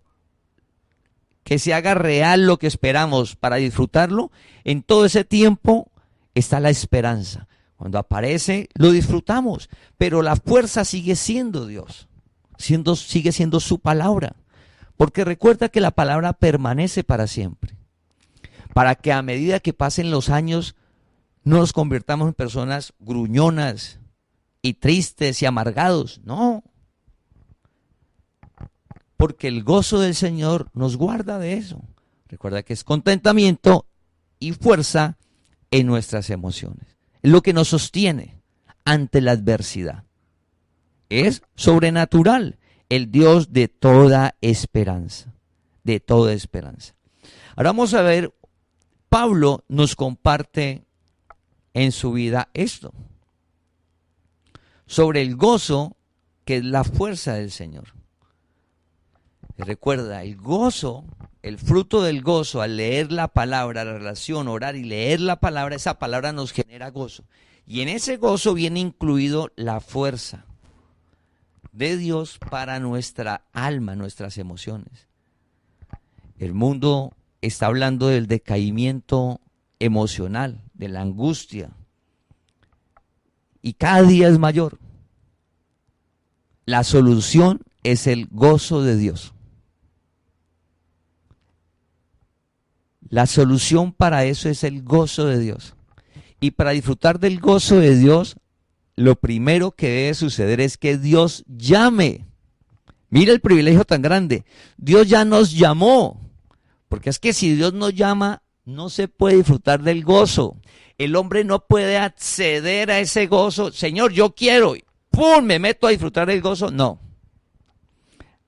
que se haga real lo que esperamos para disfrutarlo, en todo ese tiempo está la esperanza. Cuando aparece, lo disfrutamos, pero la fuerza sigue siendo Dios, sigue siendo su palabra. Porque recuerda que la palabra permanece para siempre. Para que a medida que pasen los años no nos convirtamos en personas gruñonas y tristes y amargados. No. Porque el gozo del Señor nos guarda de eso. Recuerda que es contentamiento y fuerza en nuestras emociones. Es lo que nos sostiene ante la adversidad. Es sobrenatural. El Dios de toda esperanza, de toda esperanza. Ahora vamos a ver, Pablo nos comparte en su vida esto, sobre el gozo que es la fuerza del Señor. Recuerda, el gozo, el fruto del gozo, al leer la palabra, la relación, orar y leer la palabra, esa palabra nos genera gozo. Y en ese gozo viene incluido la fuerza de Dios para nuestra alma, nuestras emociones. El mundo está hablando del decaimiento emocional, de la angustia, y cada día es mayor. La solución es el gozo de Dios. La solución para eso es el gozo de Dios. Y para disfrutar del gozo de Dios, lo primero que debe suceder es que Dios llame. Mira el privilegio tan grande. Dios ya nos llamó. Porque es que si Dios nos llama, no se puede disfrutar del gozo. El hombre no puede acceder a ese gozo. Señor, yo quiero. ¡Pum! Me meto a disfrutar del gozo. No.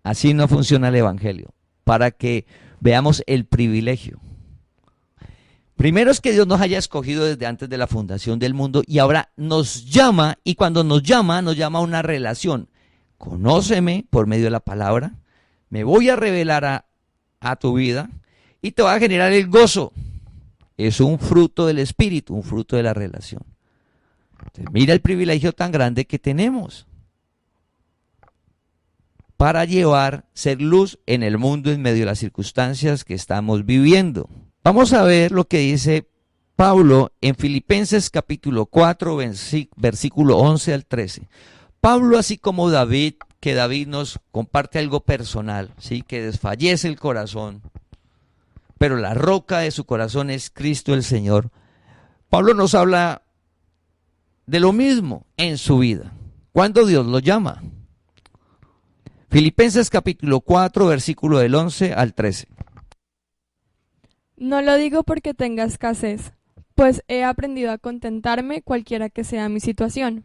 Así no funciona el evangelio. Para que veamos el privilegio. Primero es que Dios nos haya escogido desde antes de la fundación del mundo y ahora nos llama, y cuando nos llama a una relación. Conóceme por medio de la palabra, me voy a revelar a tu vida y te va a generar el gozo. Es un fruto del Espíritu, un fruto de la relación. Entonces, mira el privilegio tan grande que tenemos para ser luz en el mundo en medio de las circunstancias que estamos viviendo. Vamos a ver lo que dice Pablo en Filipenses capítulo 4, versículo 11 al 13. Pablo, así como David, que David nos comparte algo personal, ¿sí? Que desfallece el corazón, pero la roca de su corazón es Cristo el Señor. Pablo nos habla de lo mismo en su vida, cuando Dios lo llama. Filipenses capítulo 4, versículo del 11 al 13. No lo digo porque tenga escasez, pues he aprendido a contentarme cualquiera que sea mi situación.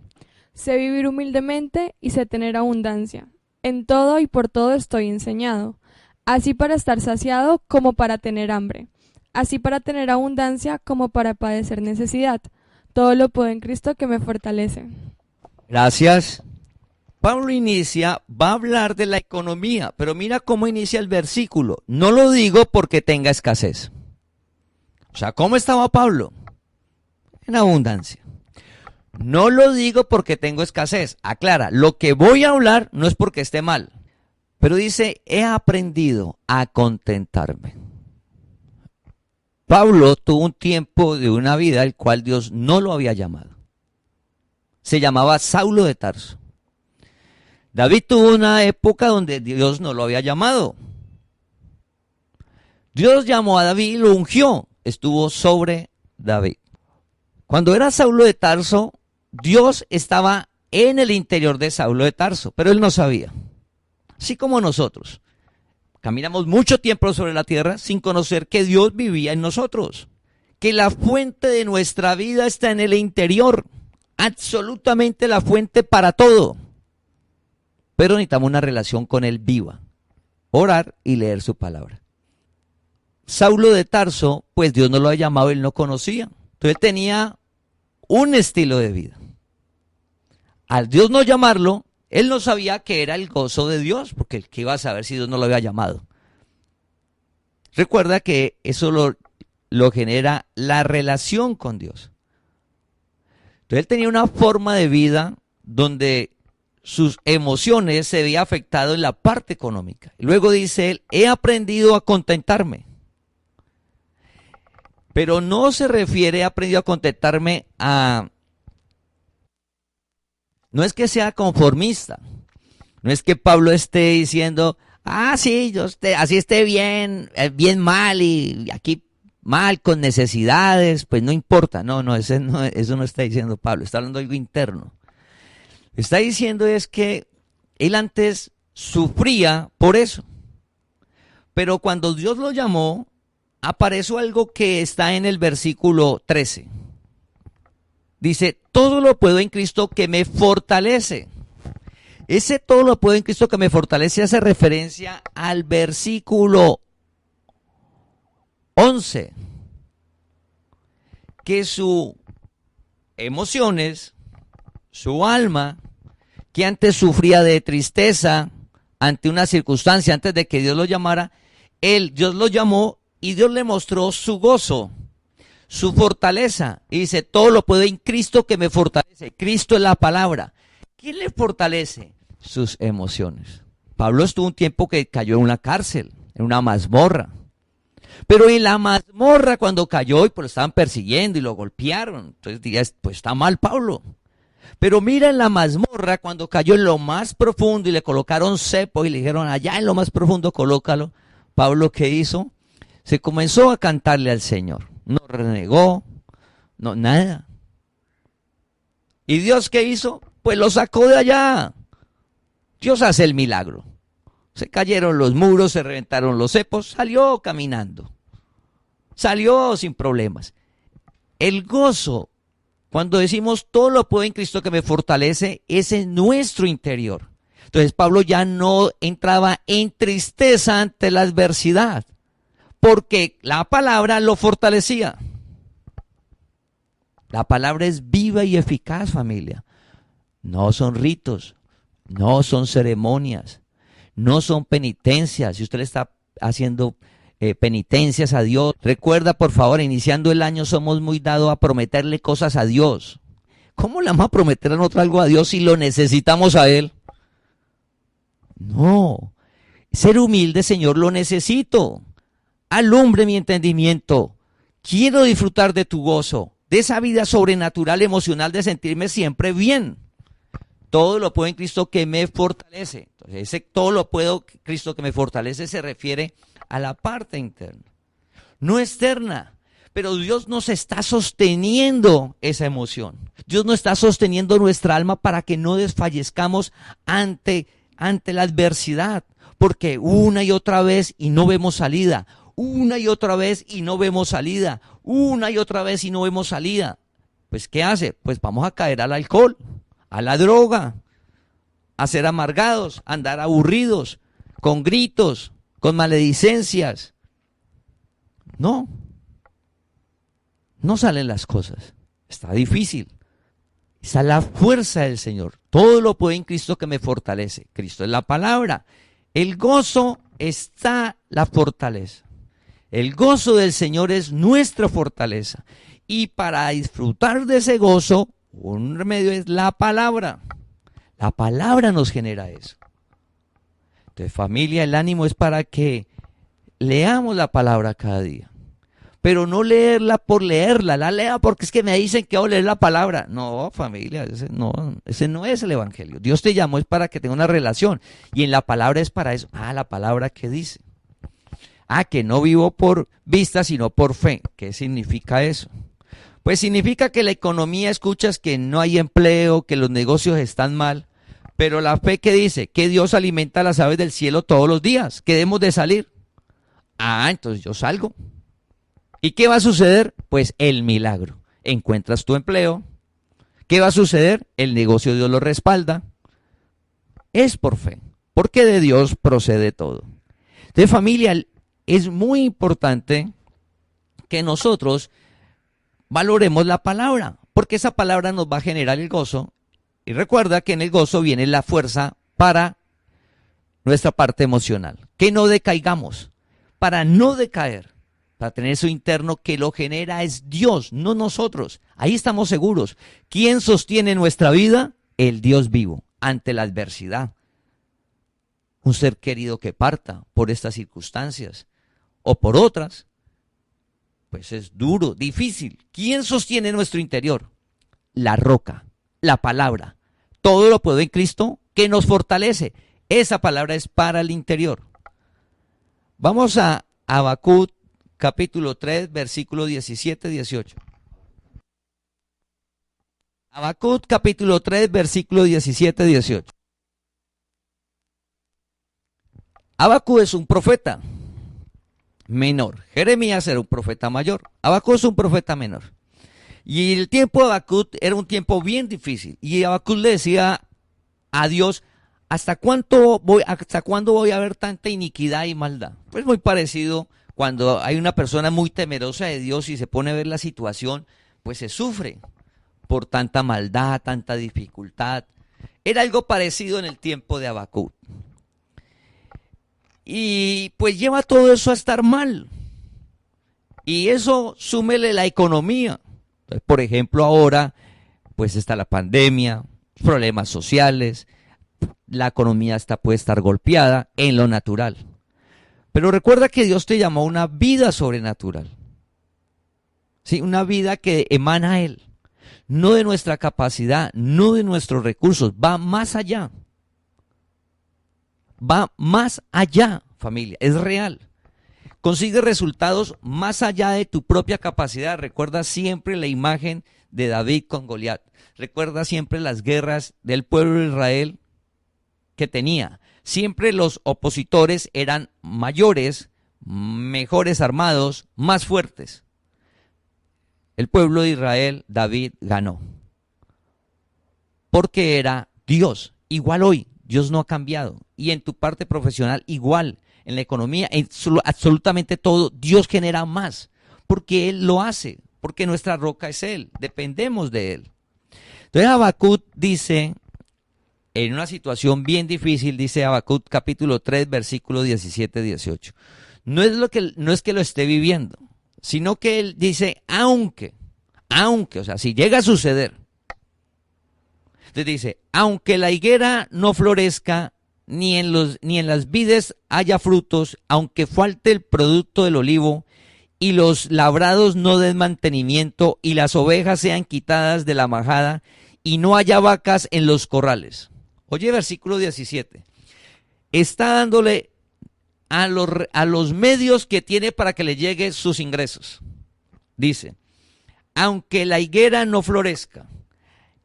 Sé vivir humildemente y sé tener abundancia. En todo y por todo estoy enseñado, así para estar saciado como para tener hambre, así para tener abundancia como para padecer necesidad. Todo lo puedo en Cristo que me fortalece. Gracias. Pablo va a hablar de la economía, pero mira cómo inicia el versículo. No lo digo porque tenga escasez. O sea, ¿cómo estaba Pablo? En abundancia. No lo digo porque tengo escasez. Aclara, lo que voy a hablar no es porque esté mal. Pero dice, he aprendido a contentarme. Pablo tuvo un tiempo de una vida el cual Dios no lo había llamado. Se llamaba Saulo de Tarso. David tuvo una época donde Dios no lo había llamado. Dios llamó a David y lo ungió. Estuvo sobre David. Cuando era Saulo de Tarso, Dios estaba en el interior de Saulo de Tarso, pero él no sabía. Así como nosotros. Caminamos mucho tiempo sobre la tierra sin conocer que Dios vivía en nosotros. Que la fuente de nuestra vida está en el interior. Absolutamente la fuente para todo. Pero necesitamos una relación con Él viva. Orar y leer su palabra. Saulo de Tarso, pues Dios no lo había llamado, él no conocía. Entonces tenía un estilo de vida. Al Dios no llamarlo, él no sabía que era el gozo de Dios, porque ¿qué iba a saber si Dios no lo había llamado? Recuerda que eso lo genera la relación con Dios. Entonces él tenía una forma de vida donde sus emociones se veían afectadas en la parte económica. Luego dice él, he aprendido a contentarme. Pero no se refiere, he aprendido a contentarme a... No es que sea conformista. No es que Pablo esté diciendo, sí, así esté bien, bien mal y aquí mal con necesidades, pues no importa. No, eso no está diciendo Pablo, está hablando de algo interno. Está diciendo es que él antes sufría por eso. Pero cuando Dios lo llamó, apareció algo que está en el versículo 13. Dice, todo lo puedo en Cristo que me fortalece. Ese todo lo puedo en Cristo que me fortalece hace referencia al versículo 11. Que sus emociones, su alma, que antes sufría de tristeza ante una circunstancia, antes de que Dios lo llamara, Dios lo llamó y Dios le mostró su gozo, su fortaleza. Y dice, todo lo puedo en Cristo que me fortalece. Cristo es la palabra. ¿Quién le fortalece? Sus emociones. Pablo estuvo un tiempo que cayó en una cárcel, en una mazmorra. Pero en la mazmorra cuando cayó y pues lo estaban persiguiendo y lo golpearon, entonces dirías, pues está mal Pablo. Pero mira en la mazmorra cuando cayó en lo más profundo y le colocaron cepo y le dijeron, allá en lo más profundo colócalo. Pablo, ¿qué hizo? Se comenzó a cantarle al Señor. No renegó, no nada. ¿Y Dios qué hizo? Pues lo sacó de allá. Dios hace el milagro. Se cayeron los muros, se reventaron los cepos, salió caminando. Salió sin problemas. El gozo, cuando decimos todo lo puedo en Cristo que me fortalece, es en nuestro interior. Entonces Pablo ya no entraba en tristeza ante la adversidad, porque la palabra lo fortalecía. La palabra es viva y eficaz, familia. No son ritos, no son ceremonias, no son penitencias. Si usted le está haciendo penitencias a Dios, recuerda por favor, iniciando el año somos muy dados a prometerle cosas a Dios. ¿Cómo le vamos a prometer a nosotros algo a Dios si lo necesitamos a Él? No, ser humilde, Señor, lo necesito. Alumbre mi entendimiento. Quiero disfrutar de tu gozo, de esa vida sobrenatural, emocional, de sentirme siempre bien. Todo lo puedo en Cristo que me fortalece. Entonces, ese todo lo puedo en Cristo que me fortalece se refiere a la parte interna, no externa. Pero Dios nos está sosteniendo esa emoción. Dios nos está sosteniendo nuestra alma para que no desfallezcamos ante la adversidad. Porque una y otra vez y no vemos salida. Una y otra vez y no vemos salida. Una y otra vez y no vemos salida. Pues ¿qué hace? Pues vamos a caer al alcohol, a la droga, a ser amargados, a andar aburridos, con gritos, con maledicencias. No salen las cosas. Está difícil. Esa es la fuerza del Señor. Todo lo puedo en Cristo que me fortalece. Cristo es la palabra. El gozo está la fortaleza. El gozo del Señor es nuestra fortaleza. Y para disfrutar de ese gozo, un remedio es la palabra. La palabra nos genera eso. Entonces, familia, el ánimo es para que leamos la palabra cada día. Pero no leerla por leerla, la lea porque es que me dicen que voy a leer la palabra. No, familia, ese no es el evangelio. Dios te llamó es para que tenga una relación. Y en la palabra es para eso. La palabra que dice. Que no vivo por vista, sino por fe. ¿Qué significa eso? Pues significa que la economía, escuchas que no hay empleo, que los negocios están mal. Pero la fe que dice que Dios alimenta a las aves del cielo todos los días, que debemos de salir. Entonces yo salgo. ¿Y qué va a suceder? Pues el milagro. Encuentras tu empleo. ¿Qué va a suceder? El negocio Dios lo respalda. Es por fe, porque de Dios procede todo. De familia, es muy importante que nosotros valoremos la palabra, porque esa palabra nos va a generar el gozo. Y recuerda que en el gozo viene la fuerza para nuestra parte emocional. Que no decaigamos, para no decaer. Para tener eso interno que lo genera es Dios, no nosotros. Ahí estamos seguros. ¿Quién sostiene nuestra vida? El Dios vivo, ante la adversidad. Un ser querido que parta por estas circunstancias o por otras, pues es duro, difícil. ¿Quién sostiene nuestro interior? La roca, la palabra. Todo lo puedo en Cristo que nos fortalece. Esa palabra es para el interior. Vamos a Habacuc. Capítulo 3, versículo 17-18. Habacuc, capítulo 3, versículo 17-18. Habacuc es un profeta menor. Jeremías era un profeta mayor. Habacuc es un profeta menor. Y el tiempo de Habacuc era un tiempo bien difícil. Y Habacuc le decía a Dios, ¿hasta cuándo voy a ver tanta iniquidad y maldad? Pues muy parecido. Cuando hay una persona muy temerosa de Dios y se pone a ver la situación, pues se sufre por tanta maldad, tanta dificultad. Era algo parecido en el tiempo de Habacuc. Y pues lleva todo eso a estar mal. Y eso súmele la economía. Entonces, por ejemplo, ahora pues está la pandemia, problemas sociales, la economía puede estar golpeada en lo natural. Pero recuerda que Dios te llamó a una vida sobrenatural. ¿Sí? Una vida que emana a Él. No de nuestra capacidad, no de nuestros recursos. Va más allá. Va más allá, familia. Es real. Consigue resultados más allá de tu propia capacidad. Recuerda siempre la imagen de David con Goliat. Recuerda siempre las guerras del pueblo de Israel que tenía. Siempre los opositores eran mayores, mejores armados, más fuertes. El pueblo de Israel, David ganó. Porque era Dios. Igual hoy, Dios no ha cambiado. Y en tu parte profesional, igual. En la economía, en absolutamente todo, Dios genera más. Porque Él lo hace. Porque nuestra roca es Él. Dependemos de Él. Entonces Habacuc dice, en una situación bien difícil, dice Habacuc capítulo 3, versículo 17-18. No es que lo esté viviendo, sino que él dice, aunque, o sea, si llega a suceder. Entonces dice, aunque la higuera no florezca, ni en las vides haya frutos, aunque falte el producto del olivo, y los labrados no den mantenimiento, y las ovejas sean quitadas de la majada, y no haya vacas en los corrales. Oye, versículo 17. Está dándole a los medios que tiene para que le lleguen sus ingresos. Dice, aunque la higuera no florezca,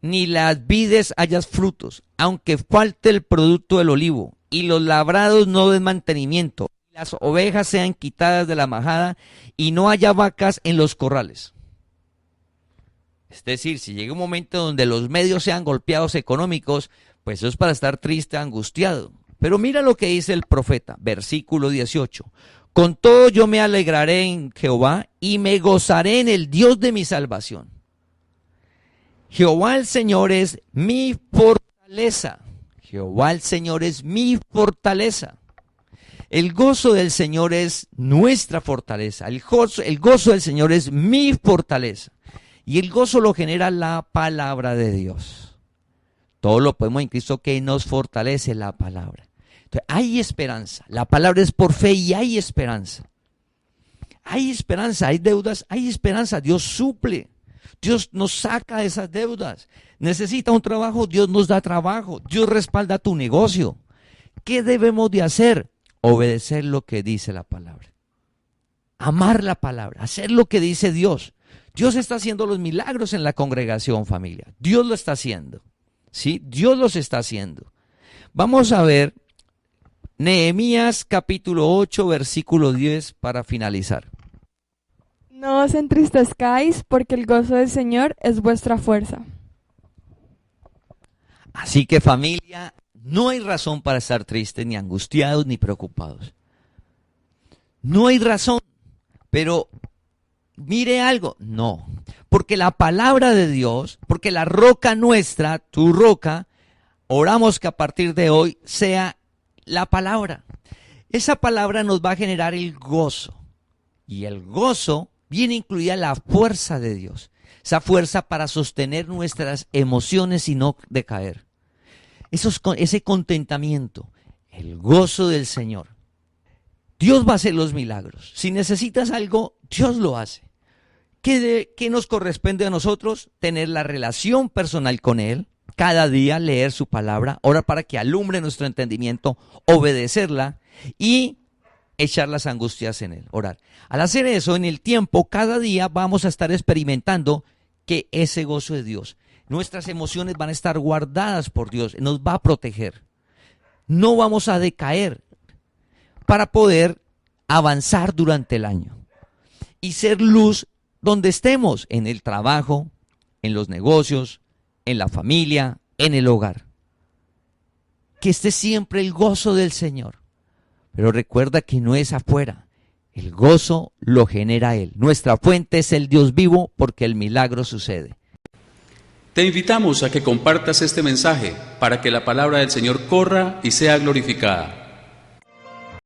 ni las vides haya frutos, aunque falte el producto del olivo, y los labrados no den mantenimiento, las ovejas sean quitadas de la majada, y no haya vacas en los corrales. Es decir, si llega un momento donde los medios sean golpeados económicos, pues eso es para estar triste, angustiado. Pero mira lo que dice el profeta, versículo 18. Con todo yo me alegraré en Jehová y me gozaré en el Dios de mi salvación. Jehová el Señor es mi fortaleza. Jehová el Señor es mi fortaleza. El gozo del Señor es nuestra fortaleza. El gozo del Señor es mi fortaleza. Y el gozo lo genera la palabra de Dios. Todo lo podemos en Cristo que nos fortalece la palabra. Entonces, hay esperanza. La palabra es por fe y hay esperanza. Hay esperanza, hay deudas, hay esperanza. Dios suple. Dios nos saca de esas deudas. Necesita un trabajo, Dios nos da trabajo. Dios respalda tu negocio. ¿Qué debemos de hacer? Obedecer lo que dice la palabra. Amar la palabra, hacer lo que dice Dios. Dios está haciendo los milagros en la congregación, familia. Dios lo está haciendo. ¿Sí? Dios los está haciendo. Vamos a ver Nehemías capítulo 8, versículo 10 para finalizar. No os entristezcáis, porque el gozo del Señor es vuestra fuerza. Así que, familia, no hay razón para estar tristes, ni angustiados, ni preocupados. No hay razón, pero mire algo, no, porque la palabra de Dios, porque la roca nuestra, tu roca, oramos que a partir de hoy sea la palabra. Esa palabra nos va a generar el gozo, y el gozo viene incluida la fuerza de Dios, esa fuerza para sostener nuestras emociones y no decaer. Ese contentamiento, el gozo del Señor. Dios va a hacer los milagros. Si necesitas algo, Dios lo hace. ¿Qué nos corresponde a nosotros? Tener la relación personal con Él, cada día leer su palabra, orar para que alumbre nuestro entendimiento, obedecerla y echar las angustias en Él, orar. Al hacer eso, en el tiempo, cada día vamos a estar experimentando que ese gozo de Dios, nuestras emociones van a estar guardadas por Dios, nos va a proteger. No vamos a decaer para poder avanzar durante el año y ser luz donde estemos, en el trabajo, en los negocios, en la familia, en el hogar. Que esté siempre el gozo del Señor. Pero recuerda que no es afuera. El gozo lo genera Él. Nuestra fuente es el Dios vivo porque el milagro sucede. Te invitamos a que compartas este mensaje para que la palabra del Señor corra y sea glorificada.